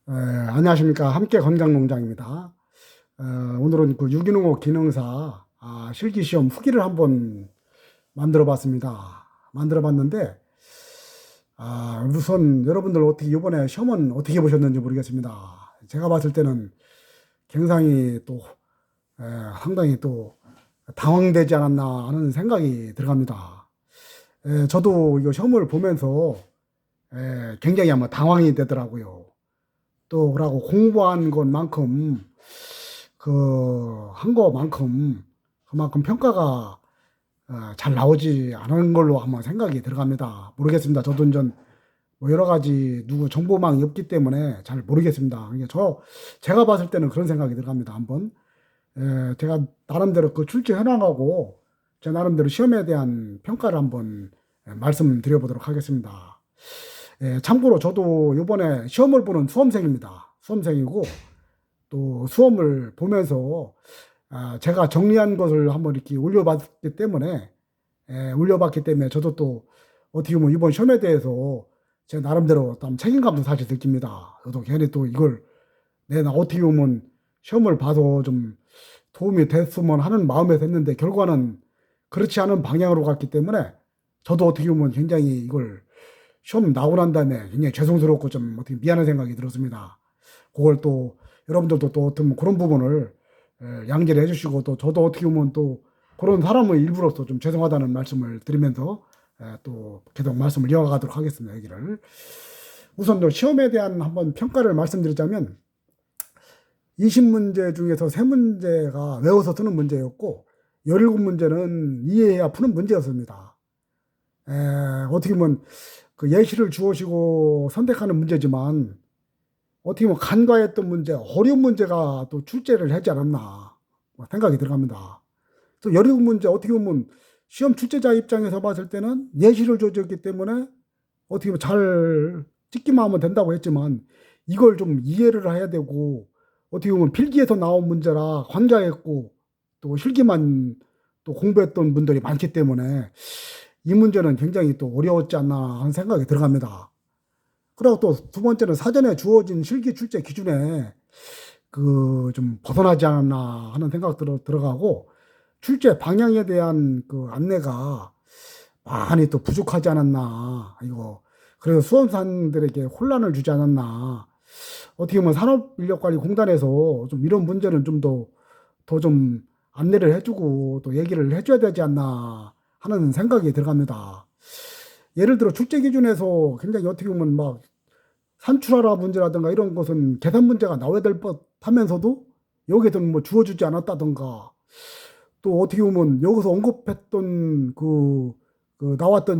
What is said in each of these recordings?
안녕하십니까. 함께 건강농장입니다. 오늘은 그 유기농업 기능사 실기시험 후기를 한번 만들어 봤습니다. 만들어 봤는데, 우선 여러분들 어떻게 이번에 시험은 어떻게 보셨는지 모르겠습니다. 제가 봤을 때는 굉장히 또, 상당히 또 당황되지 않았나 하는 생각이 들어갑니다. 저도 이 시험을 보면서 굉장히 아마 당황이 되더라고요. 또 그러고 공부한 것만큼 한 것만큼 그만큼 평가가 잘 나오지 않은 걸로 한번 생각이 들어갑니다. 모르겠습니다. 저도 이제 뭐 여러 가지 누구 정보망이 없기 때문에 잘 모르겠습니다. 제가 봤을 때는 그런 생각이 들어갑니다. 한번 제가 나름대로 그 출제 현황하고 제 나름대로 시험에 대한 평가를 한번 말씀드려보도록 하겠습니다. 참고로 저도 이번에 시험을 보는 수험생입니다. 수험생이고 또 수험을 보면서 제가 정리한 것을 한번 이렇게 올려봤기 때문에 저도 또 어떻게 보면 이번 시험에 대해서 제 나름대로 또 책임감도 사실 느낍니다. 저도 괜히 또 이걸 내가 어떻게 보면 시험을 봐서 좀 도움이 됐으면 하는 마음에서 했는데 결과는 그렇지 않은 방향으로 갔기 때문에 저도 어떻게 보면 굉장히 이걸 시험 나오고 난 다음에 굉장히 죄송스럽고 좀 어떻게 미안한 생각이 들었습니다. 그걸 또 여러분들도 또 어떤 그런 부분을 양지를 해주시고 또 저도 어떻게 보면 또 그런 사람의 일부로서 좀 죄송하다는 말씀을 드리면서 또 계속 말씀을 이어가도록 하겠습니다. 여기를 우선 또 시험에 대한 한번 평가를 말씀드리자면 20문제 중에서 3문제가 외워서 쓰는 문제였고 17문제는 이해해야 푸는 문제였습니다. 어떻게 보면 그 예시를 주어시고 선택하는 문제지만 어떻게 보면 간과했던 문제, 어려운 문제가 또 출제를 하지 않았나 생각이 들어갑니다. 또 17문제 어떻게 보면 시험 출제자 입장에서 봤을 때는 예시를 줘줬기 때문에 어떻게 보면 잘 찍기만 하면 된다고 했지만 이걸 좀 이해를 해야 되고 어떻게 보면 필기에서 나온 문제라 관과했고 또 실기만 또 공부했던 분들이 많기 때문에 이 문제는 굉장히 또 어려웠지 않나 하는 생각이 들어갑니다. 그리고 또 두 번째는 사전에 주어진 실기 출제 기준에 그 좀 벗어나지 않았나 하는 생각 들어가고 출제 방향에 대한 그 안내가 많이 또 부족하지 않았나 이거 그래서 수험생들에게 혼란을 주지 않았나 어떻게 보면 산업인력관리공단에서 좀 이런 문제는 좀 더 좀 안내를 해주고 또 얘기를 해줘야 되지 않나 하는 생각이 들어갑니다. 예를 들어 출제 기준에서 굉장히 어떻게 보면 막 산출하라 문제라든가 이런 것은 계산 문제가 나와야 될 법하면서도 여기에서는 뭐 주어주지 않았다든가 또 어떻게 보면 여기서 언급했던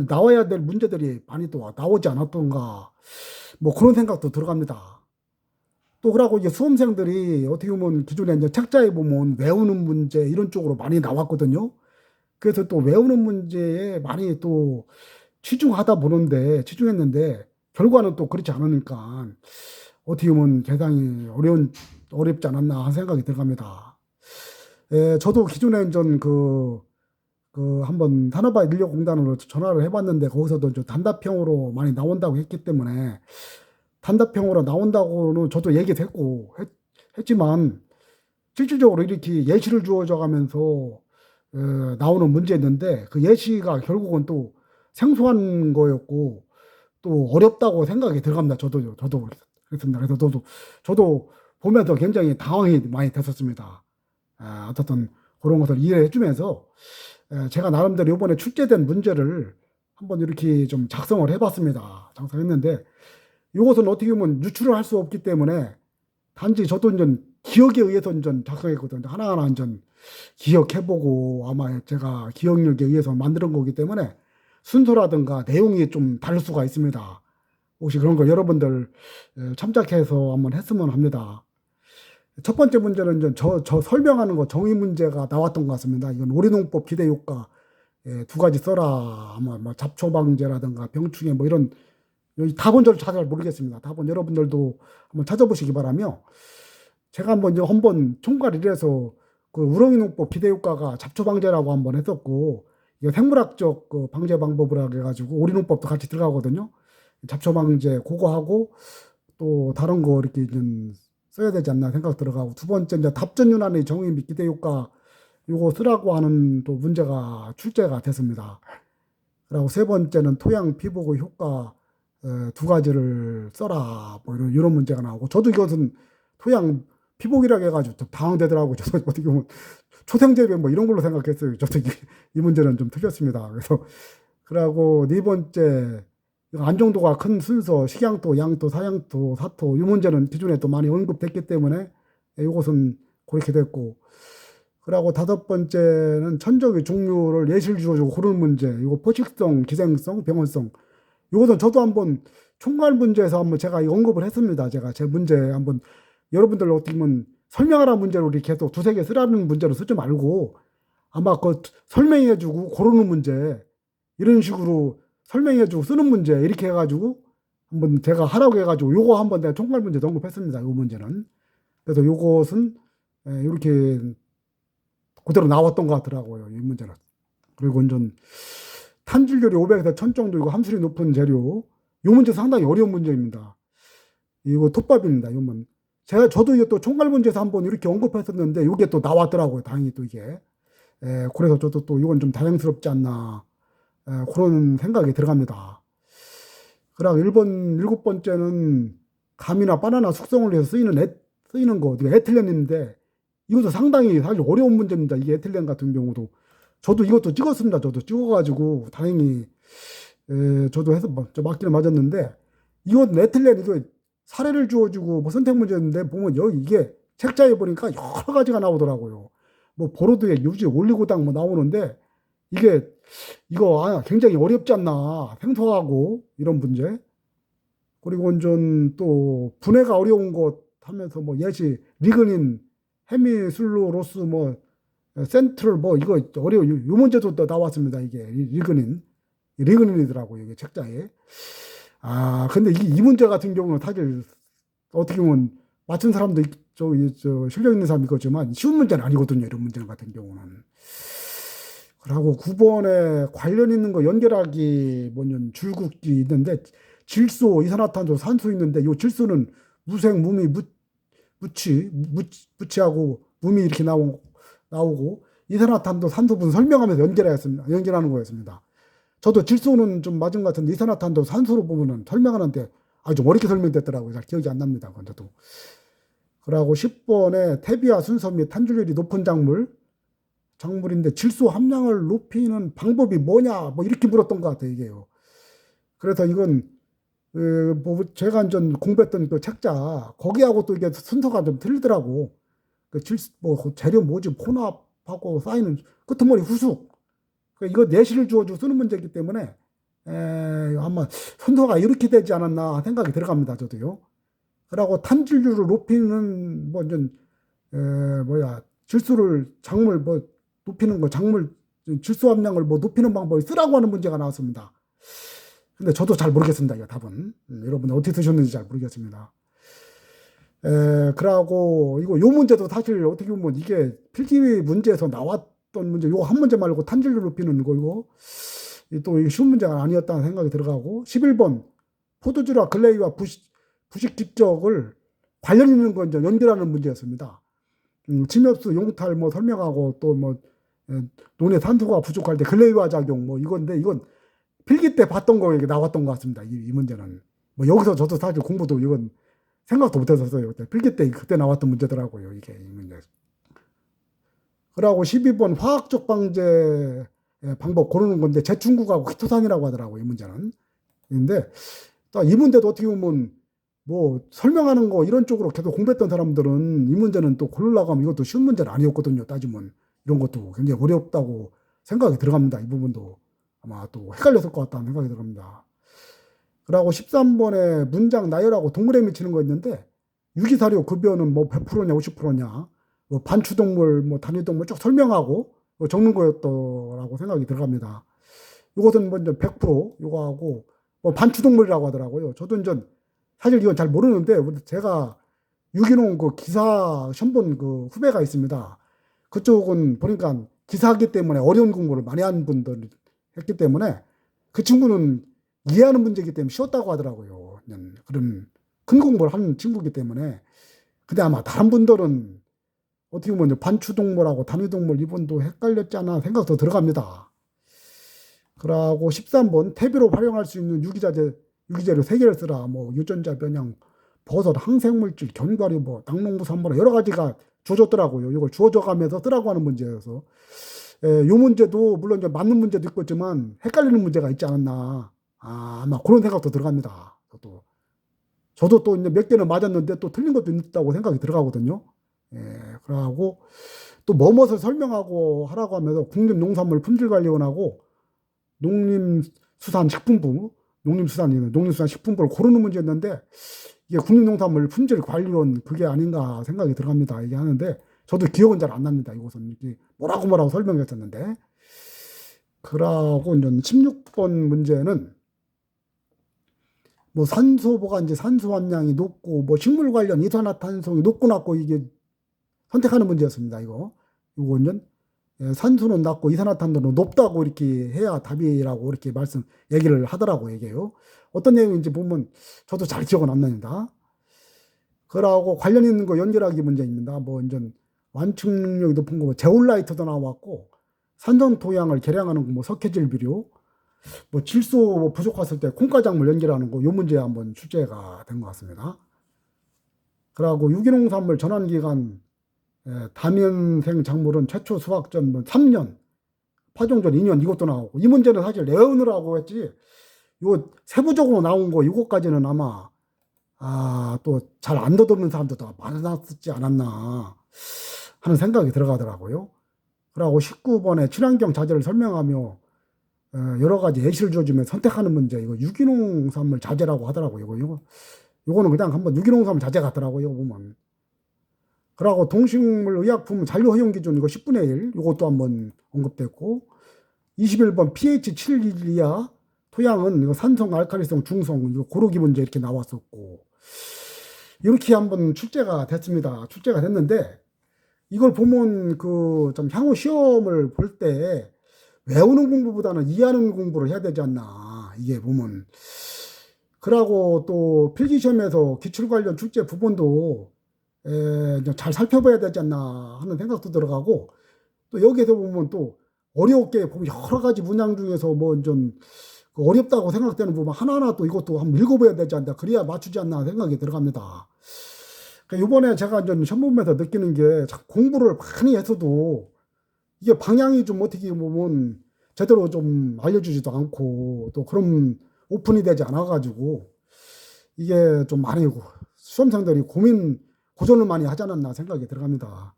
나와야 될 문제들이 많이 또 나오지 않았던가 뭐 그런 생각도 들어갑니다. 또 그러고 이제 수험생들이 어떻게 보면 기존에 이제 책자에 보면 외우는 문제 이런 쪽으로 많이 나왔거든요. 그래서 또 외우는 문제에 많이 또 치중했는데 결과는 또 그렇지 않으니까 어떻게 보면 대단히 어렵지 않았나 하는 생각이 들어갑니다. 저도 기존에 한번 산업화 인력공단으로 전화를 해봤는데 거기서도 좀 단답형으로 많이 나온다고 했기 때문에 단답형으로 나온다고는 저도 얘기도 했지만 실질적으로 이렇게 예시를 주어져 가면서 나오는 문제였는데 그 예시가 결국은 또 생소한 거였고 또 어렵다고 생각이 들어갑니다. 저도 그렇습니다. 그래서 저도 보면서 굉장히 당황이 많이 됐었습니다. 어떻든 그런 것을 이해해 주면서 제가 나름대로 이번에 출제된 문제를 한번 이렇게 좀 작성을 해봤습니다. 작성했는데 이것은 어떻게 보면 유출을 할 수 없기 때문에 단지 저도 이제 기억에 의해서 이제 작성했거든요. 하나하나 이제 기억해보고 아마 제가 기억력에 의해서 만드는 거기 때문에 순서라든가 내용이 좀 다를 수가 있습니다. 혹시 그런 거 여러분들 참작해서 한번 했으면 합니다. 첫 번째 문제는 이제 저 설명하는 거 정의 문제가 나왔던 것 같습니다. 이건 오리농법 기대효과 두 가지 써라. 아마 뭐 잡초 방제라든가 병충해 뭐 이런 여기 답은 저도 잘 모르겠습니다. 답은 여러분들도 한번 찾아보시기 바라며 제가 한번 총괄 1에서 그 우렁이농법 기대효과가 잡초 방제라고 한번 했었고 이거 생물학적 그 방제 방법을 해가지고 오리농법도 같이 들어가거든요. 잡초 방제 그거 하고 또 다른 거 이렇게 좀 써야 되지 않나 생각 들어가고, 두 번째 이제 답전 윤환의 정의 및 기대 효과 요거 쓰라고 하는 또 문제가 출제가 됐습니다. 그리고 세 번째는 토양 피복의 효과 두 가지를 써라 뭐 이런 문제가 나오고, 저도 이것은 토양 피복이라고 해가지고 좀 당황되더라고요. 저도 어떻게 보면 초생재배 뭐 이런 걸로 생각했어요. 저도 이 문제는 좀 틀렸습니다. 그래서 그리고 네 번째 안정도가 큰 순서 식양토, 양토, 사양토, 사토 이 문제는 기존에 또 많이 언급됐기 때문에 이것은 그렇게 됐고, 그리고 다섯 번째는 천적의 종류를 예시를 주어주고 고르는 문제. 이거 포식성, 기생성, 병원성. 이것은 저도 한번 총괄 문제에서 한번 제가 언급을 했습니다. 제가 제 문제 한번 여러분들 어떻게 보면 설명하라 문제로 우리 계속 두세 개 쓰라는 문제로 쓰지 말고 아마 그 설명해주고 고르는 문제 이런 식으로 설명해주고 쓰는 문제 이렇게 해가지고 한번 제가 하라고 해가지고 요거 한번 내가 총괄 문제 언급했습니다. 요 문제는. 그래서 요것은 이렇게 그대로 나왔던 것 같더라고요. 이 문제는. 그리고 이제 탄질률이 500에서 1000 정도 이거 함수율이 높은 재료. 이 문제 상당히 어려운 문제입니다. 이거 톱밥입니다. 이건 저도 이게 또 총괄 문제에서 한번 이렇게 언급했었는데 이게 또 나왔더라고요. 다행히 또 이게. 그래서 저도 또 이건 좀 다행스럽지 않나 그런 생각이 들어갑니다. 그리고 일곱 번째는 감이나 바나나 숙성을 위해서 쓰이는 거 에틸렌인데 이것도 상당히 사실 어려운 문제입니다. 이게 에틸렌 같은 경우도 저도 이것도 찍었습니다. 저도 찍어가지고 다행히 저도 해서 맞기는 맞았는데, 이건 에틸렌 이거 사례를 주어주고 뭐 선택 문제인데 보면 여기 이게 책자에 보니까 여러 가지가 나오더라고요. 뭐 보로드의 유지 올리고당 뭐 나오는데 이거 굉장히 어렵지 않나 생소하고 이런 문제. 그리고 또 분해가 어려운 것 하면서 뭐 예시 리그닌 헤미술로로스 뭐 센트럴 뭐 이거 어려워. 요 문제도 또 나왔습니다. 이게 리그닌이더라고요. 이게 책자에. 근데 이 문제 같은 경우는 사실 어떻게 보면 맞춘 사람도 저 실력 있는 사람이 있겠지만 쉬운 문제는 아니거든요. 이런 문제 같은 경우는. 그리고 9번에 관련 있는 거 연결하기 뭐는 줄긋기 있는데 질소, 이산화탄소, 산소 있는데 요 질소는 무색, 무미, 무치하고 무미 이렇게 나오고 이산화탄소, 산소 분수 설명하면서 연결하는 거였습니다. 저도 질소는 좀 맞은 것 같은데 이산화탄소, 산소로 보면은 설명하는데 좀 어렵게 설명됐더라고요. 잘 기억이 안 납니다. 그것도. 그리고 10번에 태비와 순서 및 탄질률이 높은 작물인데 질소 함량을 높이는 방법이 뭐냐 뭐 이렇게 물었던 것 같아요. 이게요. 그래서 이건 뭐 제가 전 공부했던 그 책자 거기하고 또 이게 순서가 좀 틀리더라고. 뭐 재료 모집 혼합하고 쌓이는 끄트머리 후숙. 이거 내실을 주어주고 쓰는 문제이기 때문에 아마 순서가 이렇게 되지 않았나 생각이 들어갑니다. 저도요. 그리고 탄질률을 높이는 질소를 작물 높이는 거 작물 질소 함량을 높이는 방법을 쓰라고 하는 문제가 나왔습니다. 근데 저도 잘 모르겠습니다. 이 답은. 여러분 어떻게 쓰셨는지 잘 모르겠습니다. 그러고 요 문제도 사실 어떻게 보면 이게 필기 문제에서 나왔던 문제, 요 한 문제 말고 탄질률 높이는 거 이거 또 쉬운 문제가 아니었다는 생각이 들어가고, 11번 포도주와 글레이와 부식 집적을 관련 있는 거 이제 연결하는 문제였습니다. 침엽수 용탈 뭐 설명하고 또 뭐 논의 산소가 부족할 때 글레이와 작용 뭐 이건데 이건 필기 때 봤던 거 이게 나왔던 것 같습니다. 이 문제는 뭐 여기서 저도 사실 공부도 이건 생각도 못했었어요. 필기 때 그때 나왔던 문제더라고요. 이게 이 문제. 그러고 12번 화학적 방제 방법 고르는 건데 제충국하고 키토산이라고 하더라고요. 이 문제는. 근데 이 문제도 어떻게 보면 뭐 설명하는 거 이런 쪽으로 계속 공부했던 사람들은 이 문제는 또 고르려고 하면 이것도 쉬운 문제는 아니었거든요. 따지면 이런 것도 굉장히 어렵다고 생각이 들어갑니다. 이 부분도 아마 또 헷갈렸을 것 같다는 생각이 들어갑니다. 그리고 13번에 문장 나열하고 동그라미 치는 거 있는데 유기사료 급여는 뭐 100%냐 50%냐 뭐 반추동물 뭐 단위동물 쭉 설명하고 적는 거였더라고 생각이 들어갑니다. 이것은 먼저 100% 이거하고 뭐 반추동물이라고 하더라고요. 저도 이제 사실 이건 잘 모르는데 제가 유기농 그 기사 시험 본 그 후배가 있습니다. 그쪽은 보니까 기사하기 때문에 어려운 공부를 많이 한 분들 했기 때문에 그 친구는 이해하는 문제이기 때문에 쉬웠다고 하더라고요. 그런 큰 공부를 하는 친구이기 때문에. 근데 아마 다른 분들은 어떻게 보면 반추동물하고 단위동물 이분도 헷갈렸잖아 생각도 들어갑니다. 그러고 13번 퇴비로 활용할 수 있는 유기재료 3개를 쓰라. 뭐 유전자 변형, 버섯, 항생물질, 견과류, 뭐 낙농부산물 여러 가지가 주어졌더라고요. 이걸 주어져 가면서 쓰라고 하는 문제여서 이 문제도 물론 이제 맞는 문제도 있겠지만 헷갈리는 문제가 있지 않았나. 아마 그런 생각도 들어갑니다. 저도 또 이제 몇 개는 맞았는데 또 틀린 것도 있다고 생각이 들어가거든요. 그러고 또 뭐뭇을 설명하고 하라고 하면서 국립농산물 품질관리원하고 농림수산식품부, 농림수산식품부를 고르는 문제였는데 이게 국립농산물 품질관리원 그게 아닌가 생각이 들어갑니다. 이게 하는데 저도 기억은 잘 안 납니다. 이것은 이게 뭐라고 설명했었는데. 그러고 이제 16번 문제는 뭐 산소 보관지 산소 함량이 높고 뭐 식물 관련 이산화탄소가 높고 낮고 이게 선택하는 문제였습니다. 이거는 산소는 낮고 이산화탄소는 높다고 이렇게 해야 답이라고 이렇게 얘기를 하더라고 얘기해요. 어떤 내용인지 보면 저도 잘 기억은 안 납니다. 그러고 관련 있는 거 연결하기 문제입니다. 뭐 이제 완충 능력이 높은 거 제올라이트도 나왔고 산전 토양을 개량하는 거 뭐 석회질 비료 뭐 질소 부족했을 때 콩가작물 연결하는 거 요 문제 한번 출제가 된 것 같습니다. 그러고 유기농산물 전환기간 다면생 작물은 최초 수확 전 3년, 파종전 2년 이것도 나오고 이 문제는 사실 내어놓으라고 했지 요 세부적으로 나온 거 이것까지는 아마 또 잘 안 더듬는 사람들도 많았지 않았나 하는 생각이 들어가더라고요. 그러고 19번에 친환경 자재를 설명하며 여러 가지 예시를 줘주면 선택하는 문제 이거 유기농산물 자재라고 하더라고요. 이거는 그냥 한번 유기농산물 자재 같더라고요. 이거 보면. 그러고 동식물 의약품 잔류 허용 기준 이거 10분의 1 이것도 한번 언급됐고 21번 pH 7 이하 토양은 이거 산성, 알칼리성, 중성 이거 고르기 문제 이렇게 나왔었고 이렇게 한번 출제가 됐습니다. 출제가 됐는데 이걸 보면 그 좀 향후 시험을 볼 때 외우는 공부보다는 이해하는 공부를 해야 되지 않나 이게 보면. 그러고 또 필기시험에서 기출 관련 출제 부분도 잘 살펴봐야 되지 않나 하는 생각도 들어가고 또 여기에서 보면 또 어렵게 보면 여러 가지 문항 중에서 뭐 좀 어렵다고 생각되는 부분 하나하나 또 이것도 한번 읽어봐야 되지 않나 그래야 맞추지 않나 생각이 들어갑니다. 그러니까 이번에 제가 이제 시험 보면서 느끼는 게 공부를 많이 했어도 이게 방향이 좀 어떻게 보면 제대로 좀 알려주지도 않고 또 그런 오픈이 되지 않아가지고 이게 좀 많이 수험생들이 고전을 많이 하지 않았나 생각이 들어갑니다.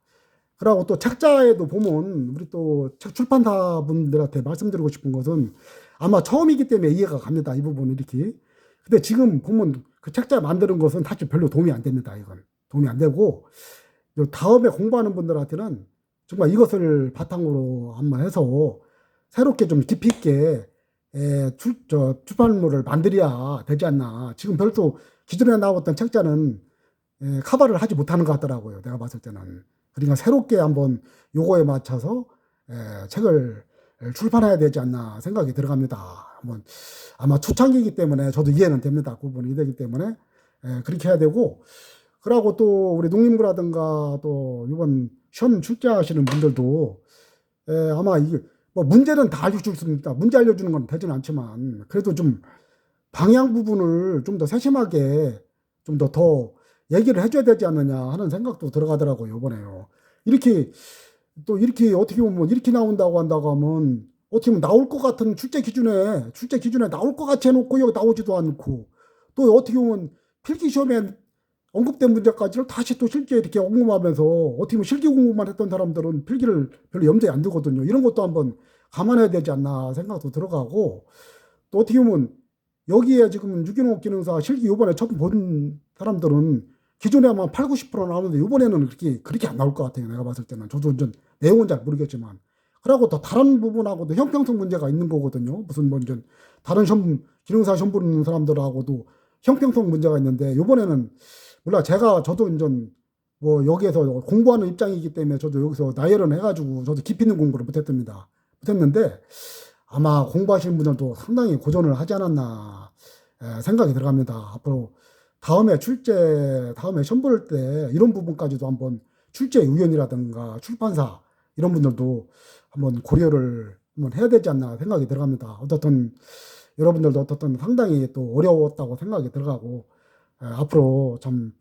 그리고 또 책자에도 보면 우리 또 책 출판사 분들한테 말씀드리고 싶은 것은 아마 처음이기 때문에 이해가 갑니다. 이 부분은 이렇게. 근데 지금 보면 그 책자 만드는 것은 사실 별로 도움이 안 됩니다. 이건 도움이 안 되고 다음에 공부하는 분들한테는 정말 이것을 바탕으로 한번 해서 새롭게 좀 깊이 있게 출판물을 만들어야 되지 않나. 지금 별도 기존에 나왔던 책자는 커버를 하지 못하는 것 같더라고요. 내가 봤을 때는. 그러니까 새롭게 한번 요거에 맞춰서 책을 출판해야 되지 않나 생각이 들어갑니다. 한번 아마 초창기이기 때문에 저도 이해는 됩니다. 구분이 되기 때문에 그렇게 해야 되고 그러고 또 우리 농림부라든가 또 이번 시험 출제하시는 분들도 아마 이게 뭐 문제는 다 알려줄 수 있습니다. 문제 알려주는 건 되지는 않지만 그래도 좀 방향 부분을 좀 더 세심하게 좀 더 얘기를 해줘야 되지 않느냐 하는 생각도 들어가더라고요. 이번에요. 이렇게 또 이렇게 어떻게 보면 이렇게 나온다고 한다고 하면 어떻게 보면 나올 것 같은 출제 기준에 나올 것 같이 해놓고 여기 나오지도 않고 또 어떻게 보면 필기 시험에 언급된 문제까지를 다시 또 실기에 이렇게 언급하면서 어떻게 보면 실기 공부만 했던 사람들은 필기를 별로 염두에 안 두거든요. 이런 것도 한번 감안해야 되지 않나 생각도 들어가고 또 어떻게 보면 여기에 지금 유기농 기능사 실기 요번에 처음 본 사람들은 기존에 아마 8, 90% 나오는데 이번에는 그렇게 안 나올 것 같아요. 내가 봤을 때는. 저도 좀 내용은 잘 모르겠지만. 그리고 또 다른 부분하고도 형평성 문제가 있는 거거든요. 무슨 뭐 이제 다른 기능사 시험 보는 사람들하고도 형평성 문제가 있는데 이번에는 몰라 저도 이제 뭐 여기에서 공부하는 입장이기 때문에 저도 여기서 나열은 해가지고 저도 깊이 있는 공부를 못했는데 아마 공부하시는 분들도 상당히 고전을 하지 않았나 생각이 들어갑니다. 앞으로 다음에 시험 볼 때 이런 부분까지도 한번 출제위원이라든가 출판사 이런 분들도 한번 고려를 한번 해야 되지 않나 생각이 들어갑니다. 어떻든 여러분들도 어떻든 상당히 또 어려웠다고 생각이 들어가고 앞으로 참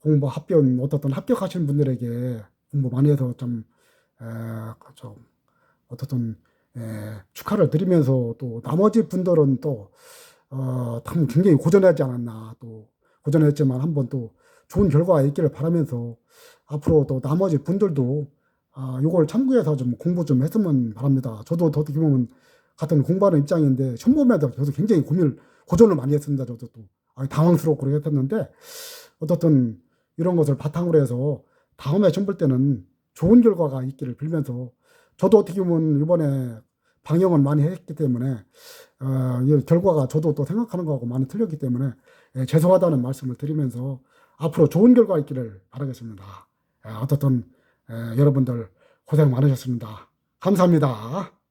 공부 어떻든 합격하신 분들에게 공부 많이 해서 좀 좀 어떻든 축하를 드리면서 또 나머지 분들은 또 참 굉장히 고전하지 않았나 또 고전했지만 한번 또 좋은 결과가 있기를 바라면서 앞으로 또 나머지 분들도 요걸 참고해서 좀 공부 좀 했으면 바랍니다. 저도 어떻게 보면 같은 공부하는 입장인데 시험 보면서 저도 굉장히 고전을 많이 했습니다. 저도 또 당황스럽고 그랬었는데 어떻든 이런 것을 바탕으로 해서 다음에 시험 볼 때는 좋은 결과가 있기를 빌면서 저도 어떻게 보면 이번에 방영을 많이 했기 때문에 이 결과가 저도 또 생각하는 거하고 많이 틀렸기 때문에 죄송하다는 말씀을 드리면서 앞으로 좋은 결과 있기를 바라겠습니다. 어떻든 여러분들 고생 많으셨습니다. 감사합니다.